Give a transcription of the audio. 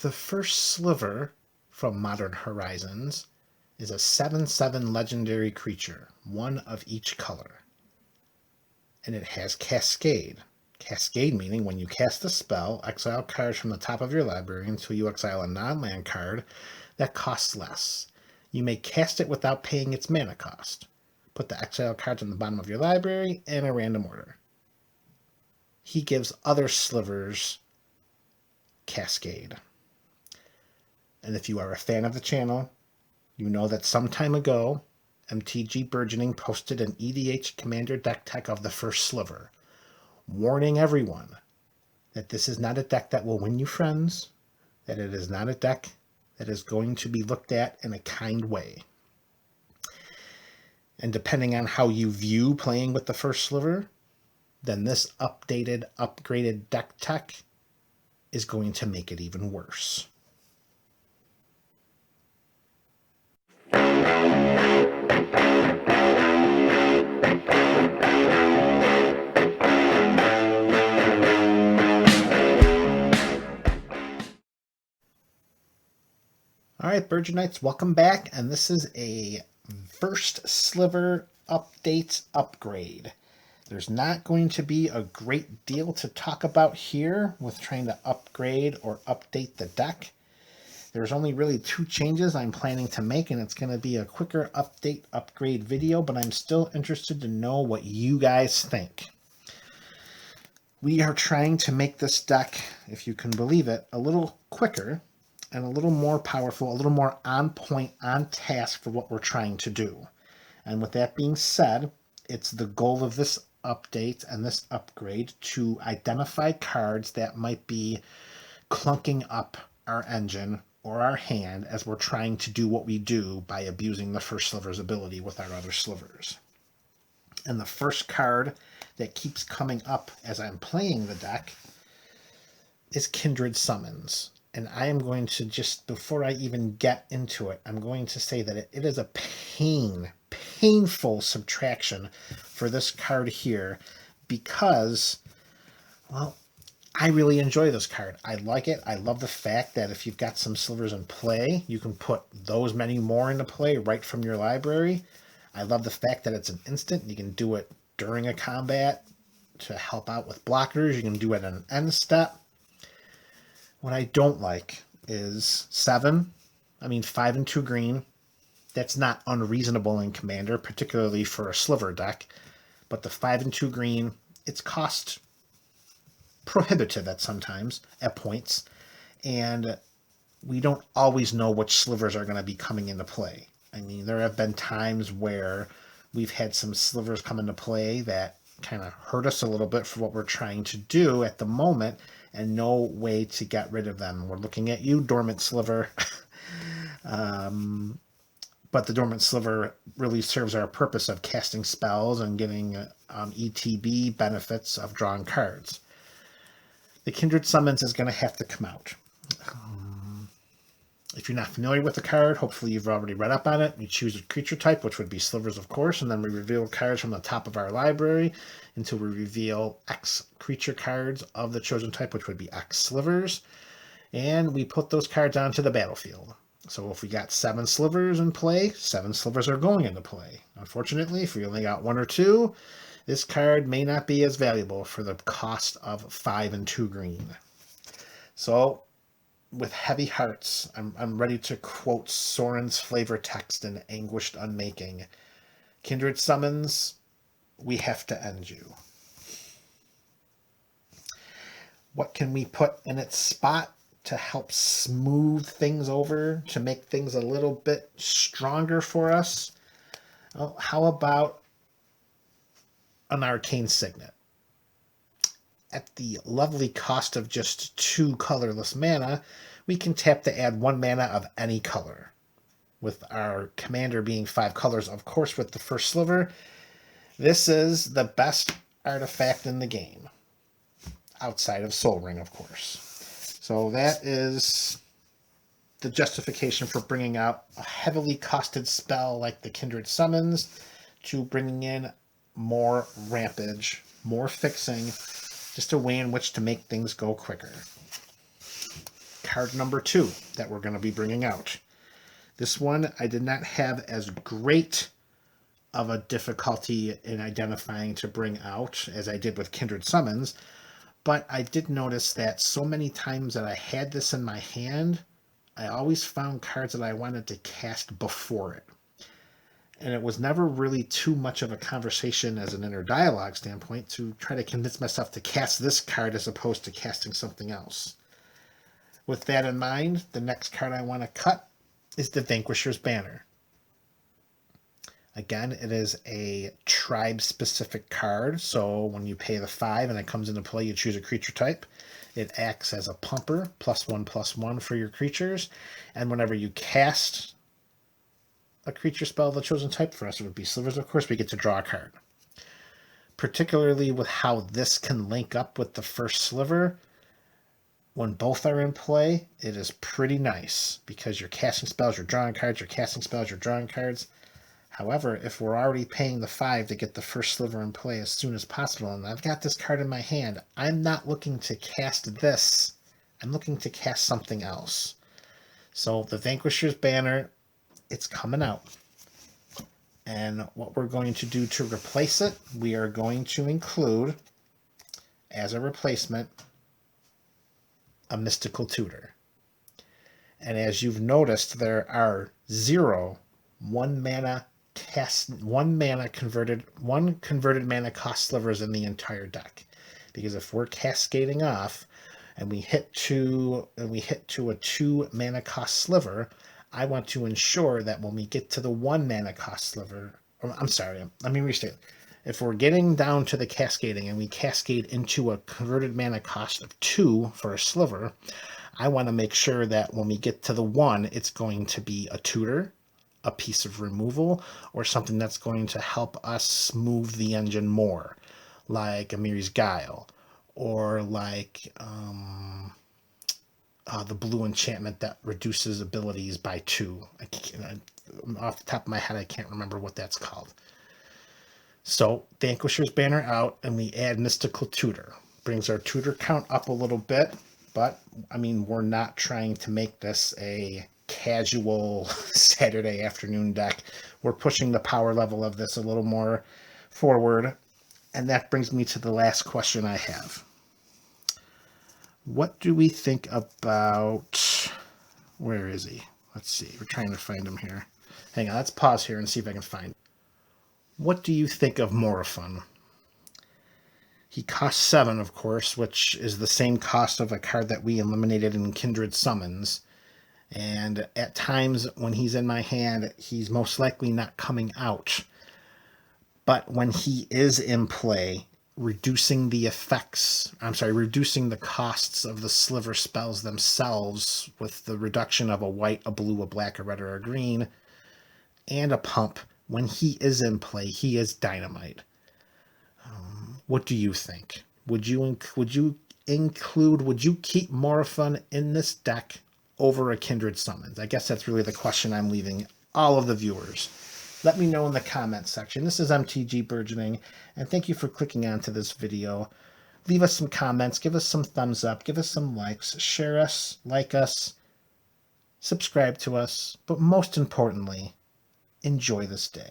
The First Sliver from Modern Horizons is a 7/7 legendary creature, one of each color. And it has Cascade. Cascade meaning when you cast a spell, exile cards from the top of your library until you exile a non-land card that costs less. You may cast it without paying its mana cost. Put the exile cards on the bottom of your library in a random order. He gives other slivers Cascade. And if you are a fan of the channel, you know that some time ago, MTG Burgeoning posted an EDH Commander deck tech of the First Sliver, warning everyone that this is not a deck that will win you friends, that it is not a deck that is going to be looked at in a kind way. And depending on how you view playing with the First Sliver, then this upgraded deck tech is going to make it even worse. All right, Burgeonites, welcome back, and this is a First Sliver update upgrade. There's not going to be a great deal to talk about here with trying to upgrade or update the deck. There's only really 2 changes I'm planning to make, and it's going to be a quicker upgrade video, but I'm still interested to know what you guys think. We are trying to make this deck, if you can believe it, a little quicker and a little more powerful, a little more on point, on task for what we're trying to do. And with that being said, it's the goal of this update and this upgrade to identify cards that might be clunking up our engine or our hand as we're trying to do what we do by abusing the First Sliver's ability with our other slivers. And the first card that keeps coming up as I'm playing the deck is Kindred Summons. And I am going to just, before I even get into it, I'm going to say that it is a painful subtraction for this card here because, well, I really enjoy this card. I like it. I love the fact that if you've got some slivers in play, you can put those many more into play right from your library. I love the fact that it's an instant. You can do it during a combat to help out with blockers. You can do it in an end step. What I don't like is 5 and 2 green. That's not unreasonable in Commander, particularly for a sliver deck. But the 5 and 2 green, its cost prohibitive at points, and we don't always know which slivers are going to be coming into play. I mean, there have been times where we've had some slivers come into play that kind of hurt us a little bit for what we're trying to do at the moment, and no way to get rid of them. We're looking at you, Dormant Sliver. But the Dormant Sliver really serves our purpose of casting spells and getting ETB benefits of drawing cards. The Kindred Summons is going to have to come out. If you're not familiar with the card, hopefully you've already read up on it. We choose a creature type, which would be slivers, of course, and then we reveal cards from the top of our library until we reveal X creature cards of the chosen type, which would be X slivers, and we put those cards onto the battlefield. So if we got 7 slivers in play, 7 slivers are going into play. Unfortunately, if we only got 1 or 2, this card may not be as valuable for the cost of 5 and 2 green. So, with heavy hearts, I'm ready to quote Soren's flavor text in Anguished Unmaking. Kindred Summons, we have to end you. What can we put in its spot to help smooth things over, to make things a little bit stronger for us? Well, how about an Arcane Signet? At the lovely cost of just 2 colorless mana, we can tap to add 1 mana of any color. With our commander being 5 colors, of course, with the First Sliver, this is the best artifact in the game. Outside of Sol Ring, of course. So that is the justification for bringing out a heavily costed spell like the Kindred Summons to bringing in more rampage, more fixing, just a way in which to make things go quicker. card number 2 that we're going to be bringing out. This one I did not have as great of a difficulty in identifying to bring out as I did with Kindred Summons, but I did notice that so many times that I had this in my hand, I always found cards that I wanted to cast before it. And it was never really too much of a conversation as an inner dialogue standpoint to try to convince myself to cast this card as opposed to casting something else. With that in mind, the next card I want to cut is the Vanquisher's Banner. Again, it is a tribe-specific card, so when you pay the 5 and it comes into play, you choose a creature type. It acts as a pumper, +1/+1 for your creatures, and whenever you cast a creature spell of the chosen type, for us it would be Slivers, of course, we get to draw a card. Particularly with how this can link up with the First Sliver, when both are in play, it is pretty nice, because you're casting spells, you're drawing cards, you're casting spells, you're drawing cards. However, if we're already paying the 5 to get the First Sliver in play as soon as possible, and I've got this card in my hand, I'm not looking to cast this, I'm looking to cast something else. So the Vanquisher's Banner, it's coming out. And what we're going to do to replace it, we are going to include, as a replacement, a Mystical Tutor. And as you've noticed, there are 0 converted mana cost slivers in the entire deck. Because if we're cascading off and we hit to a 2 mana cost sliver, I want to ensure that when we get to the 1 mana cost sliver, let me restate. If we're getting down to the cascading and we cascade into a converted mana cost of 2 for a sliver, I want to make sure that when we get to the 1, it's going to be a tutor, a piece of removal, or something that's going to help us move the engine more, like Amir's Guile, or like the blue enchantment that reduces abilities by 2. Off the top of my head, I can't remember what that's called. So Vanquisher's Banner out, and we add Mystical Tutor. Brings our tutor count up a little bit, but I mean, we're not trying to make this a casual Saturday afternoon deck. We're pushing the power level of this a little more forward. And that brings me to the last question I have. What do we think about... Where is he? Let's see. We're trying to find him here. Hang on. Let's pause here and see if I can find him. What do you think of Morofun? He costs 7, of course, which is the same cost of a card that we eliminated in Kindred Summons. And at times when he's in my hand, he's most likely not coming out. But when he is in play, reducing the costs of the sliver spells themselves with the reduction of a white, a blue, a black, a red, or a green, and a pump, when he is in play, he is dynamite. What do you think? Would you keep Morofun in this deck over a Kindred Summons? I guess that's really the question I'm leaving all of the viewers. Let me know in the comments section. This is MTG Burgeoning, and thank you for clicking onto this video. Leave us some comments, give us some thumbs up, give us some likes, share us, like us, subscribe to us, but most importantly, enjoy this day.